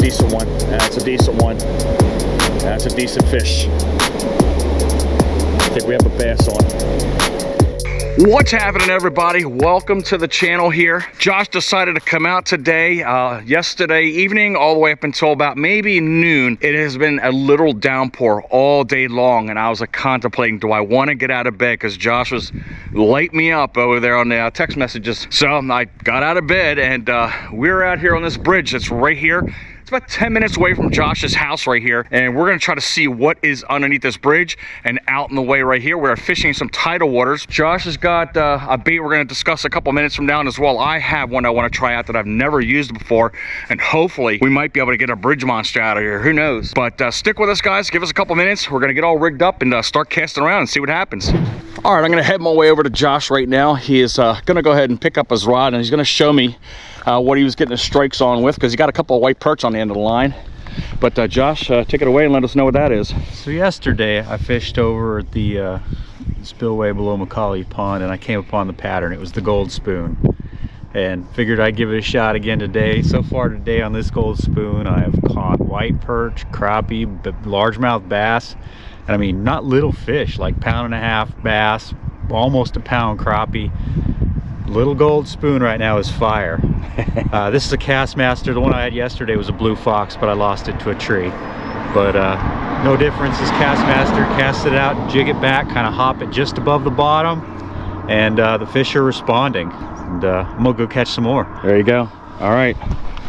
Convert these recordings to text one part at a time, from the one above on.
decent one. That's a decent one. That's a decent fish. I think we have a bass on. What's happening, everybody? Welcome to the channel here. Josh decided to come out today, yesterday evening, all the way up until about maybe noon. It has been a little downpour all day long, and I was contemplating, do I want to get out of bed? Because Josh was lighting me up over there on the text messages. So I got out of bed, and we're out here on this bridge that's right here. It's about 10 minutes away from Josh's house right here, and we're gonna try to see what is underneath this bridge and out in the way right here. We're fishing some tidal waters. Josh has got a bait we're gonna discuss a couple minutes from now as well. I have one I wanna try out that I've never used before, and hopefully we might be able to get a bridge monster out of here, who knows. But stick with us, guys, give us a couple minutes. We're gonna get all rigged up and start casting around and see what happens. All right, I'm gonna head my way over to Josh right now. He is gonna go ahead and pick up his rod, and he's gonna show me what he was getting his strikes on with, because he got a couple of white perch on the end of the line. But Josh, take it away and let us know what that is. So yesterday I fished over at the spillway below Macaulay Pond, and I came upon the pattern. It was the gold spoon, and figured I'd give it a shot again today. So far today on this gold spoon, I have caught white perch, crappie, largemouth bass, and I mean not little fish, like 1.5 pound bass, almost a pound crappie. Little gold spoon right now is fire. This is a Kastmaster. The one I had yesterday was a blue fox, but I lost it to a tree. But no difference. This Kastmaster, cast it out, jig it back, kind of hop it just above the bottom, and the fish are responding. And I'm gonna go catch some more. There you go. All right.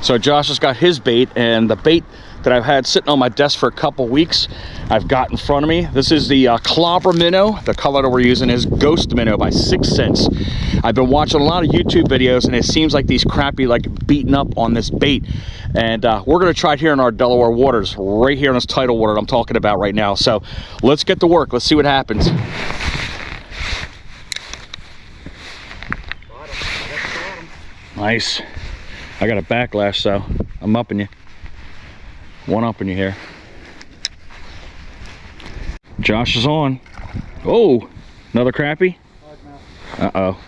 So Josh has got his bait, and the bait that I've had sitting on my desk for a couple weeks, I've got in front of me. This is the Clobber Minnow. The color that we're using is Ghost Minnow by 6 Sense. I've been watching a lot of YouTube videos, and it seems like these crappie like beating up on this bait. And we're gonna try it here in our Delaware waters, right here in this tidal water I'm talking about right now. So let's get to work. Let's see what happens. Nice. I got a backlash, so I'm upping you. One upping you here. Josh is on. Oh, another crappie. Uh-oh.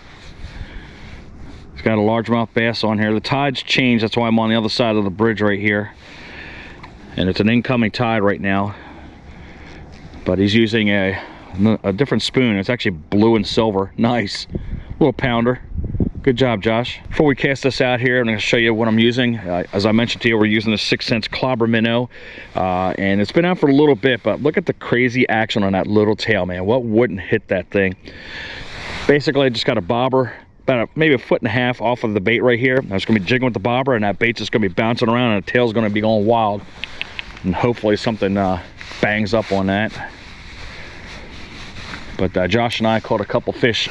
He's got a largemouth bass on here. The tide's changed, that's why I'm on the other side of the bridge right here. And it's an incoming tide right now. But he's using a different spoon. It's actually blue and silver. Nice. Little pounder. Good job, Josh. Before we cast this out here, I'm going to show you what I'm using. As I mentioned to you, we're using the 6 Sense Clobber Minnow, and it's been out for a little bit, but look at the crazy action on that little tail, man. What wouldn't hit that thing? Basically, I just got a bobber about maybe 1.5 feet off of the bait right here. I was going to be jigging with the bobber, and that bait's just going to be bouncing around, and the tail's going to be going wild. And hopefully something bangs up on that. But Josh and I caught a couple fish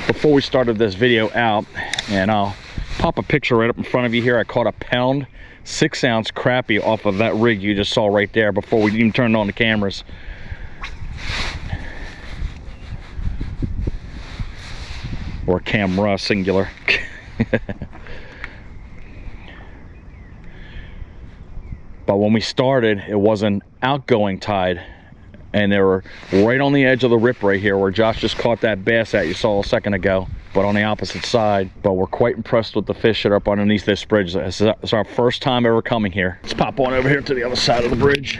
before we started this video out, and I'll pop a picture right up in front of you here. I caught a pound 6-ounce crappie off of that rig you just saw right there before we even turned on the cameras. Or camera singular. But when we started, it was an outgoing tide, and they were right on the edge of the rip right here where Josh just caught that bass at you saw a second ago, but on the opposite side. But we're quite impressed with the fish that are up underneath this bridge. It's our first time ever coming here. Let's pop on over here to the other side of the bridge.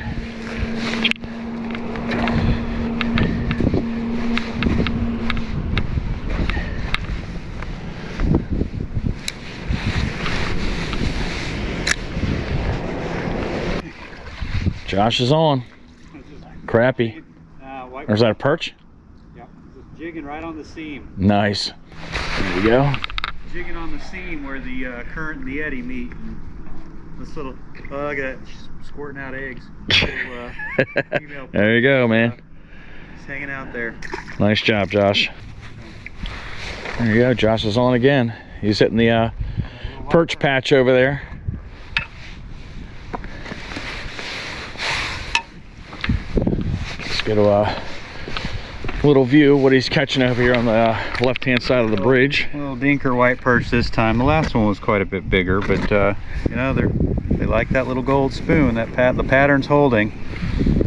Josh is on. Crappie. Or is that a perch? Yep, just jigging right on the seam. Nice. There we go. Jigging on the seam where the current and the eddy meet. And this little bug squirting out eggs. Little, there you go, man. Just hanging out there. Nice job, Josh. There you go. Josh is on again. He's hitting the perch patch over there. Let's get a little view of what he's catching over here on the left-hand side of the bridge. Little dinker white perch this time. The last one was quite a bit bigger, but you know, they like that little gold spoon. That the pattern's holding.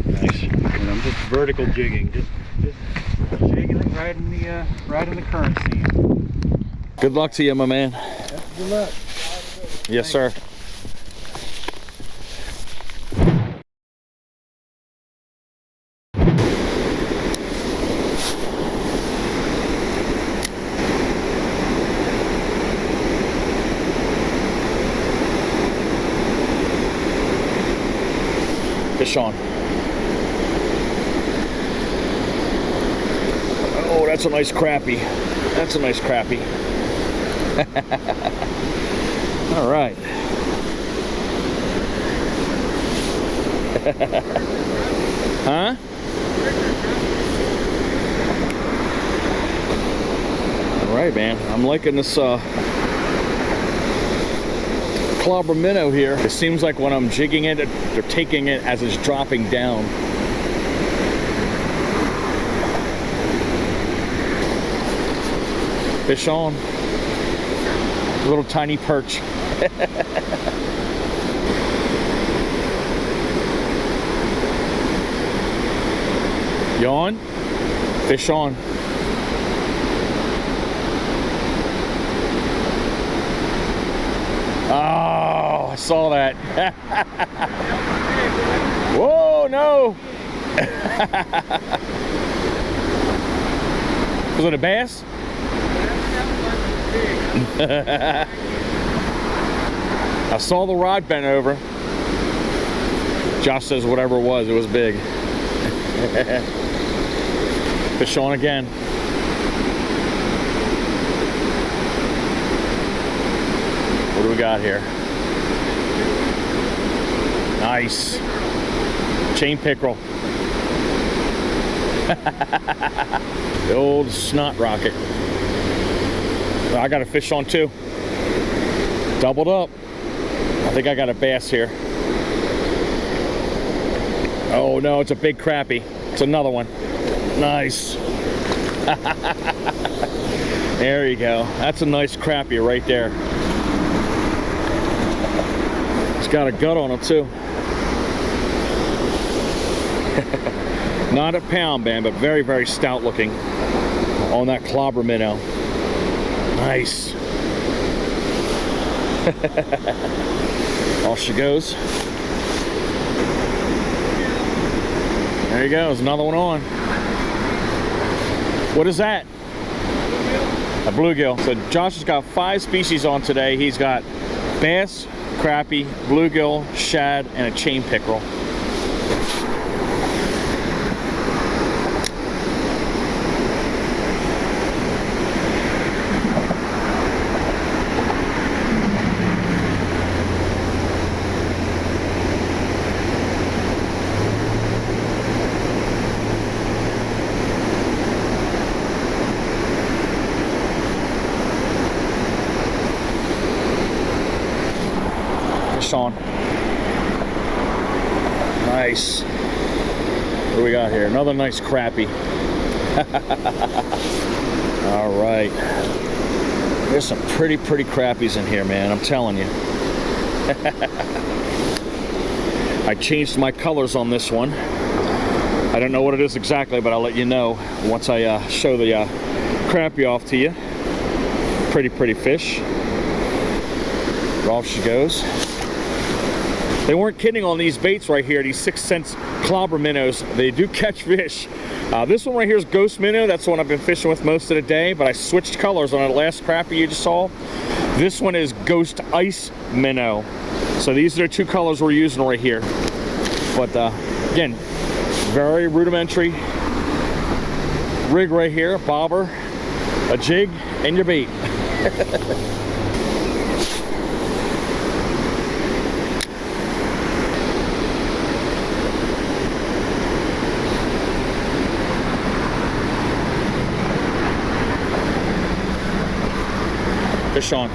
Nice. And I'm just vertical jigging, just jigging it right in the current seam. Good luck to you, my man. Yep, good luck. Yes, sir. Fish on. Oh, that's a nice crappie. That's a nice crappie. All right. Huh? All right, man. I'm liking this Clobber Minnow here. It seems like when I'm jigging it, they're taking it as it's dropping down. Fish on. A little tiny perch. Yawn. Fish on. Oh, I saw that. Whoa, no. Was it a bass? I saw the rod bent over. Josh says whatever it was big. Fish on again. What do we got here? Nice. Chain pickerel. The old snot rocket. I got a fish on too. Doubled up. I think I got a bass here. Oh no, it's a big crappie. It's another one. Nice. There you go. That's a nice crappie right there. It's got a gut on it too. Not a pound, man, but very, very stout looking on that Clobber Minnow. Nice. Off she goes. There you go, there's another one on. What is that? A bluegill. So Josh has got 5 species on today. He's got bass, crappie, bluegill, shad, and a chain pickerel. On. Nice. What do we got here? Another nice crappie. All right. There's some pretty crappies in here, man. I'm telling you. I changed my colors on this one. I don't know what it is exactly, but I'll let you know once I show the crappie off to you. Pretty fish. Off she goes. They weren't kidding on these baits right here, these 6 Sense Clobber Minnows. They do catch fish. This one right here is Ghost Minnow. That's the one I've been fishing with most of the day, but I switched colors on the last crappie you just saw. This one is Ghost Ice Minnow. So these are the 2 colors we're using right here. But again, very rudimentary rig right here, a bobber, a jig, and your bait. Fish on.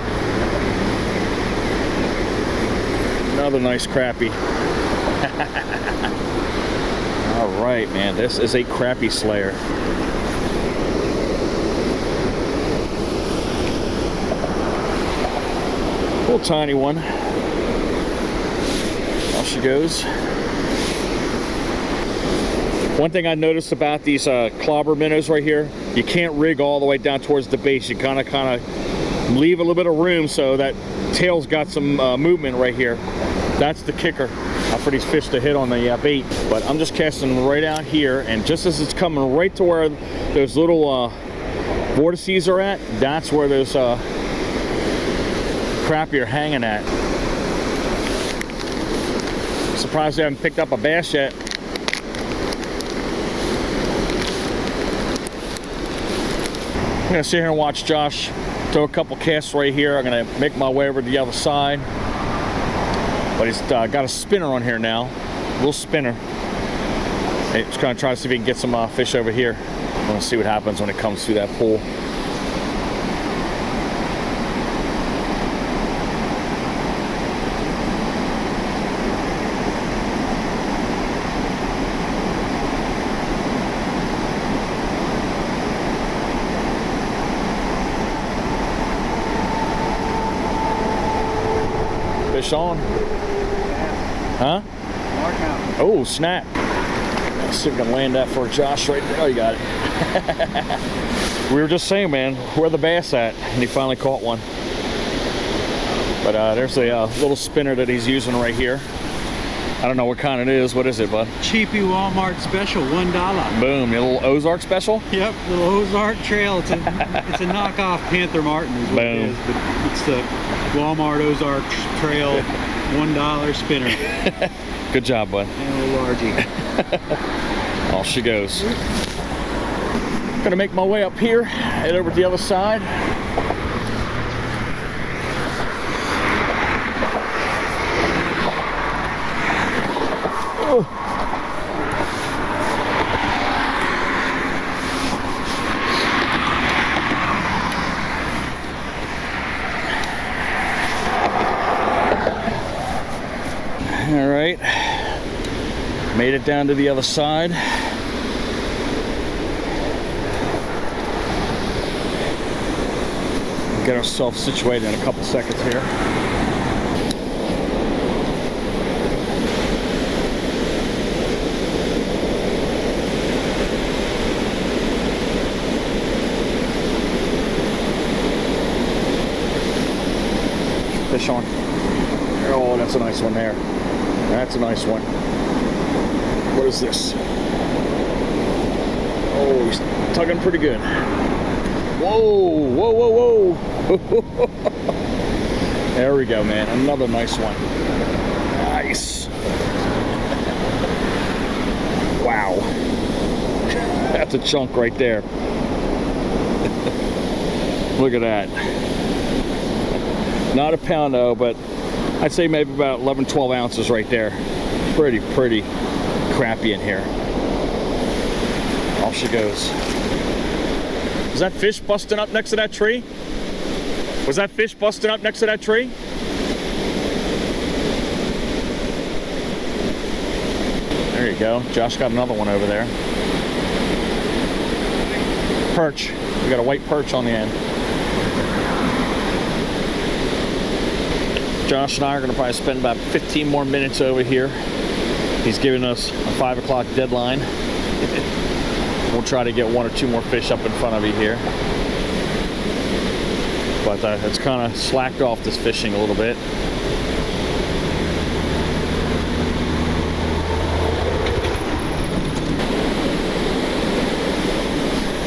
Another nice crappie. All right, man, this is a crappie slayer. Little tiny one. Off she goes. One thing I noticed about these Clobber Minnows right here, you can't rig all the way down towards the base. You kind of leave a little bit of room so that tail's got some movement right here. That's the kicker for these fish to hit on the bait. But I'm just casting right out here, and just as it's coming right to where those little vortices are at, that's where those crappie are hanging at. Surprised they haven't picked up a bass yet. I'm gonna sit here and watch Josh throw a couple casts right here. I'm gonna make my way over to the other side. But he's got a spinner on here now, a little spinner. He's gonna try to see if he can get some fish over here. I'm gonna see what happens when it comes through that pool. Fish on. Huh? Oh, snap. Let's see if we can land that for Josh right there. Oh, you got it. We were just saying, man, where the bass at? And he finally caught one. But there's a little spinner that he's using right here. I don't know what kind it is. What is it, bud? Cheapy Walmart special, $1. Boom, a little Ozark special? Yep, little Ozark Trail. It's a knockoff Panther Martin is what it is, but it's the Walmart Ozark Trail $1 spinner. Good job, bud. And a little largie. Off she goes. Gonna make my way up here, head over to the other side. Oh. All right, made it down to the other side. Get ourselves situated in a couple seconds here. Fish on. Oh, that's a nice one there. That's a nice one. What is this? Oh, he's tugging pretty good. Whoa, whoa, whoa, whoa. There we go, man. Another nice one. Nice. Wow. That's a chunk right there. Look at that. Not a pound though, but I'd say maybe about 11, 12 ounces right there. Pretty crappie in here. Off she goes. Was that fish busting up next to that tree? Was that fish busting up next to that tree? There you go. Josh got another one over there. Perch. We got a white perch on the end. Josh and I are going to probably spend about 15 more minutes over here. He's giving us a 5 o'clock deadline. We'll try to get 1 or 2 more fish up in front of you here. But it's kind of slacked off this fishing a little bit.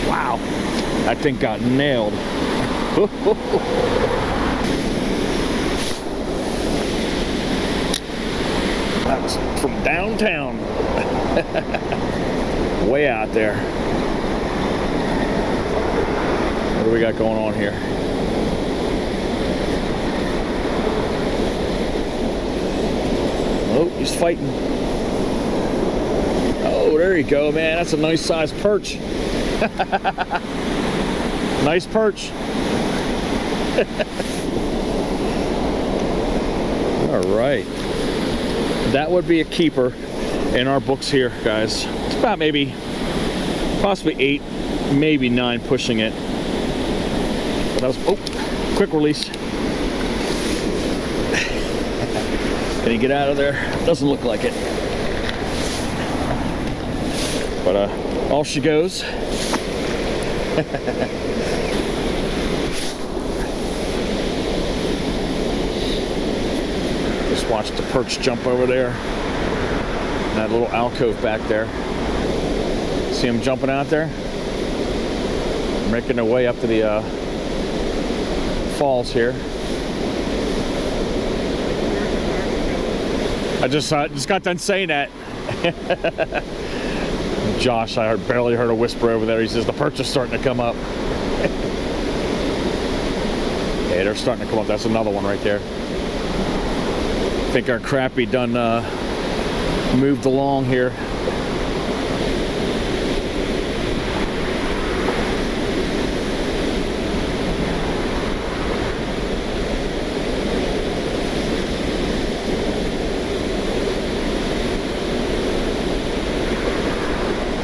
Wow, that thing got nailed. That was from downtown. Way out there. What do we got going on here? Oh, he's fighting. Oh, there you go, man. That's a nice sized perch. Nice perch. All right. That would be a keeper in our books here, guys. It's about maybe, possibly 8, maybe 9 pushing it. But that was, oh, quick release. Can he get out of there? Doesn't look like it. But off she goes. Just watch the perch jump over there. That little alcove back there. See him jumping out there? Making their way up to the falls here. I just got done saying that. Josh, I barely heard a whisper over there. He says the perch is starting to come up. Yeah, they're starting to come up. That's another one right there. I think our crappie done moved along here.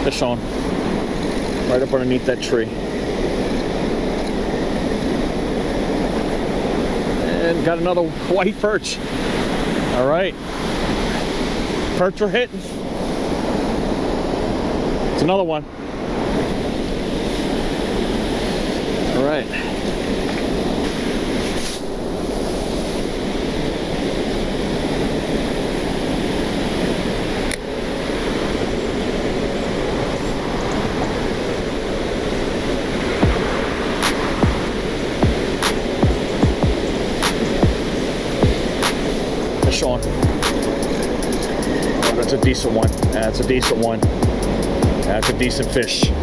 Fish on, right up underneath that tree. And got another white perch. All right, perch are hitting. It's another one. All right. On. Oh, that's a decent one. That's a decent one. That's a decent fish. I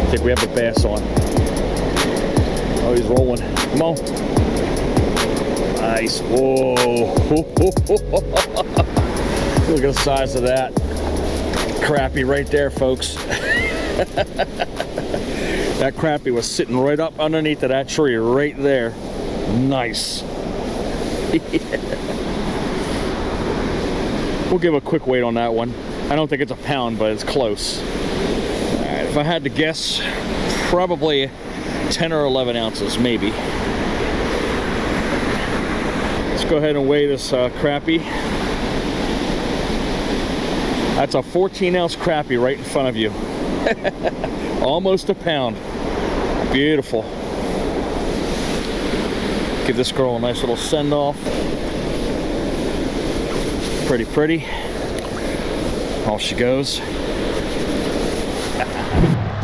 think we have the bass on. Oh, he's rolling. Come on. Nice. Whoa. Look at the size of that crappie right there, folks. That crappie was sitting right up underneath of that tree right there. Nice. We'll give a quick weight on that one. I don't think it's a pound, but it's close. All right, if I had to guess, probably 10 or 11 ounces, maybe. Let's go ahead and weigh this crappie. That's a 14-ounce crappie right in front of you. Almost a pound. Beautiful. Give this girl a nice little send-off. Pretty, pretty. Off she goes.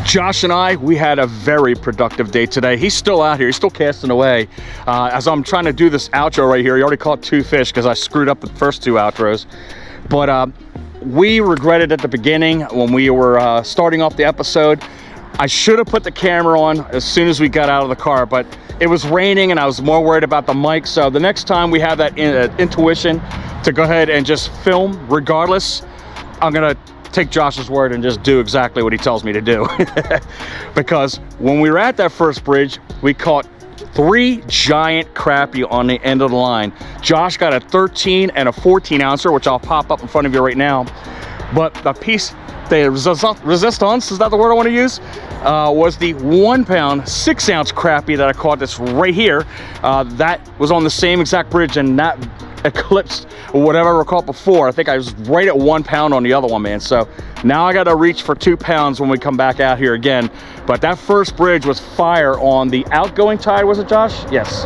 Josh and I, we had a very productive day today. He's still out here. He's still casting away. As I'm trying to do this outro right here, he already caught 2 fish because I screwed up the first 2 outros. But we regretted at the beginning when we were starting off the episode. I should have put the camera on as soon as we got out of the car, but it was raining and I was more worried about the mic. So the next time we have that intuition to go ahead and just film regardless, I'm gonna take Josh's word and just do exactly what he tells me to do. Because when we were at that first bridge, we caught 3 giant crappie on the end of the line. Josh got a 13 and a 14 ouncer, which I'll pop up in front of you right now. But the piece, the resistance, is that the word I want to use? Was the 1 pound, 6 ounce crappie that I caught that's right here. That was on the same exact bridge and that eclipsed whatever I caught before. I think I was right at 1 pound on the other one, man. So now I got to reach for 2 pounds when we come back out here again. But that first bridge was fire on the outgoing tide, was it, Josh? Yes.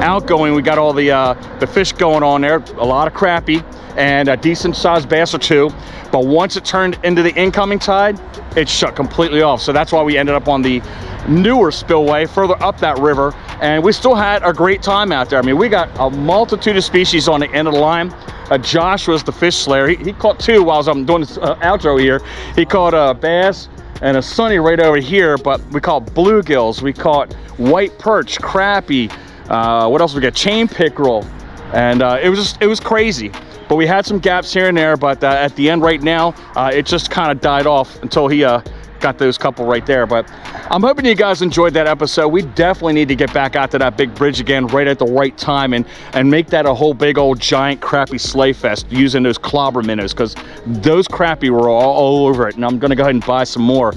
Outgoing, we got all the fish going on there, a lot of crappie and a decent sized bass or 2. But once it turned into the incoming tide, it shut completely off. So that's why we ended up on the newer spillway further up that river, and we still had a great time out there. I mean, we got a multitude of species on the end of the line. Josh was the fish slayer. He caught 2 while I'm doing this outro here. He caught a bass and a sunny right over here, but we caught bluegills, we caught white perch, crappie, what else we got, chain pickerel, and it was crazy. But we had some gaps here and there, but at the end right now, it just kind of died off until he got those couple right there. But I'm hoping you guys enjoyed that episode. We definitely need to get back out to that big bridge again right at the right time and make that a whole big old giant crappie sleigh fest using those clobber minnows, because those crappie were all over it, and I'm gonna go ahead and buy some more.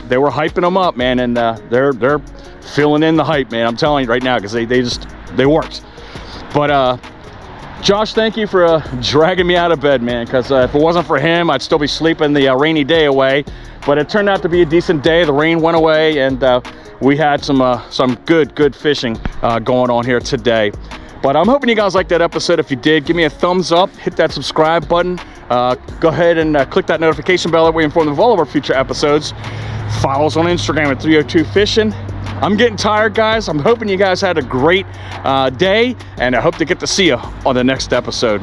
They were hyping them up, man, and they're filling in the hype, man. I'm telling you right now, because they worked. But Josh, thank you for dragging me out of bed, man, because if it wasn't for him, I'd still be sleeping the rainy day away. But it turned out to be a decent day. The rain went away, and we had some good fishing going on here today. But I'm hoping you guys liked that episode. If you did, give me a thumbs up, hit that subscribe button. Go ahead and click that notification bell. That way you're informed of all of our future episodes. Follow us on Instagram at 302 Fishing. I'm getting tired, guys. I'm hoping you guys had a great day, and I hope to get to see you on the next episode.